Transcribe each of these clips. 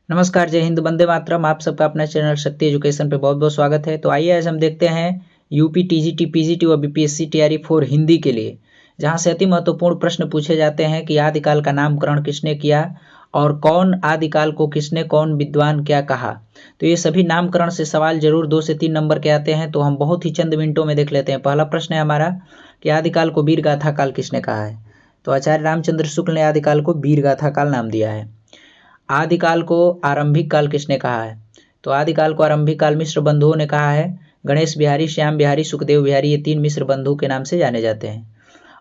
नमस्कार, जय हिंद, वंदे मातरम। आप सबका अपना चैनल शक्ति एजुकेशन पे बहुत बहुत स्वागत है। तो आइए आज हम देखते हैं यूपी टीजीटी पीजीटी और बीपीएससी तैयारी 4 हिंदी के लिए, जहां से अति महत्वपूर्ण प्रश्न पूछे जाते हैं कि आदिकाल का नामकरण किसने किया और कौन आदिकाल को किसने कौन विद्वान क्या कहा। तो ये सभी नामकरण से सवाल जरूर 2 से 3 नंबर के आते हैं, तो हम बहुत ही चंद मिनटों में देख लेते हैं। पहला प्रश्न है हमारा कि आदिकाल को वीर गाथा काल किसने कहा है। तो आचार्य रामचंद्र शुक्ल ने आदिकाल को वीर गाथा काल नाम दिया है। आदिकाल को आरंभिक काल किसने कहा है। तो आदिकाल को आरंभिक काल मिश्र बंधुओं ने कहा है। गणेश बिहारी, श्याम बिहारी, सुखदेव बिहारी, ये 3 मिश्र बंधु के नाम से जाने जाते हैं।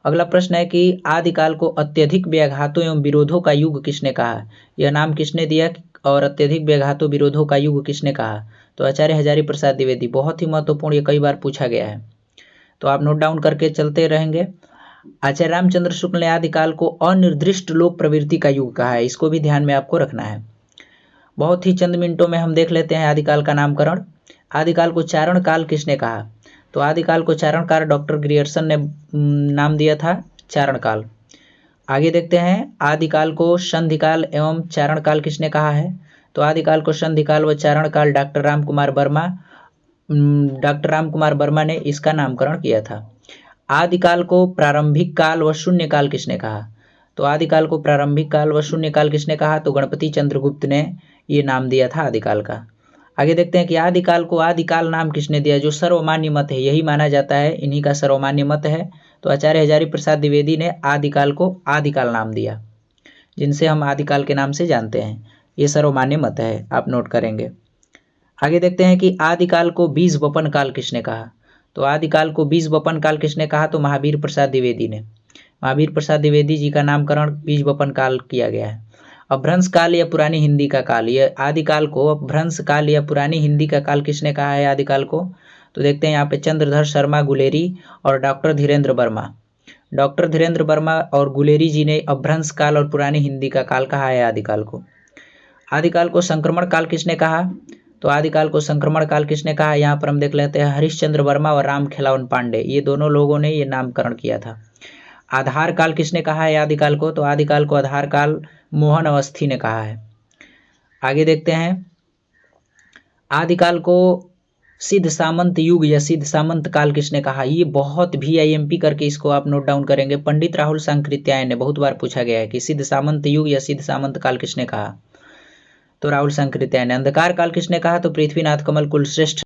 अगला प्रश्न है कि आदिकाल को अत्यधिक व्याघातों एवं विरोधों का युग किसने कहा। यह नाम किसने दिया और अत्यधिक व्याघातों विरोधों का युग किसने कहा। तो आचार्य हजारी प्रसाद द्विवेदी। बहुत ही महत्वपूर्ण, ये कई बार पूछा गया है, तो आप नोट डाउन करके चलते रहेंगे। आचार्य रामचंद्र शुक्ल ने आदिकाल को अनिर्दिष्ट लोक प्रवृत्ति का युग कहा है, इसको भी ध्यान में आपको रखना है। बहुत ही चंद मिनटों में हम देख लेते हैं आदिकाल का नामकरण। आदिकाल को चारण काल किसने कहा। तो आदिकाल को चारण काल डॉक्टर ग्रियर्सन ने नाम दिया था, चारण काल। आगे देखते हैं आदिकाल को संधिकाल एवं चारण काल किसने कहा है। तो आदिकाल को संधिकाल व चारण काल डॉक्टर राम कुमार वर्मा ने इसका नामकरण किया था। आदिकाल को प्रारंभिक काल व शून्य काल किसने कहा। तो आदिकाल को प्रारंभिक काल व शून्य काल किसने कहा। तो गणपति चंद्रगुप्त ने ये नाम दिया था आदिकाल का। आगे देखते हैं कि आदिकाल को आदिकाल नाम किसने दिया। जो सर्वमान्य मत है, यही माना जाता है, इन्हीं का सर्वमान्य मत है। तो आचार्य हजारी प्रसाद द्विवेदी ने आदिकाल को आदिकाल नाम दिया, जिनसे हम आदिकाल के नाम से जानते हैं। ये सर्वमान्य मत है, आप नोट करेंगे। आगे देखते हैं कि आदिकाल को बीज वपन काल किसने कहा। तो आदिकाल को बीज वपन काल किसने कहा। तो महावीर प्रसाद द्विवेदी ने। महावीर प्रसाद द्विवेदी जी का नामकरण बीज वपन काल किया गया है। अपभ्रंश काल या पुरानी हिंदी का काल, ये आदिकाल को अपभ्रंश काल या पुरानी हिंदी का काल किसने कहा है आदिकाल को। तो देखते हैं यहाँ पे चंद्रधर शर्मा गुलेरी और डॉक्टर धीरेन्द्र वर्मा। डॉक्टर धीरेन्द्र वर्मा और गुलेरी जी ने अपभ्रंश काल और पुरानी हिंदी का काल कहा है आदिकाल को। आदिकाल को संक्रमण काल किसने कहा। तो आदिकाल को संक्रमण काल किसने कहा, यहाँ पर हम देख लेते हैं हरिश्चंद्र वर्मा और राम खिलावन पांडे, ये दोनों लोगों ने ये नामकरण किया था। आधार काल किसने कहा है आदिकाल को। तो आदिकाल को आधार काल मोहन अवस्थी ने कहा है। आगे देखते हैं आदिकाल को सिद्ध सामंत युग या सिद्ध सामंत काल किसने कहा। ये बहुत VIMP करके इसको आप नोट डाउन करेंगे। पंडित राहुल सांकृत्यायन ने, बहुत बार पूछा गया है कि सिद्ध सामंत युग या सिद्ध सामंत काल किसने कहा। तो राहुल सांकृत्यायन ने। अंधकार काल किसने कहा। तो पृथ्वीनाथ कमल कुलश्रेष्ठ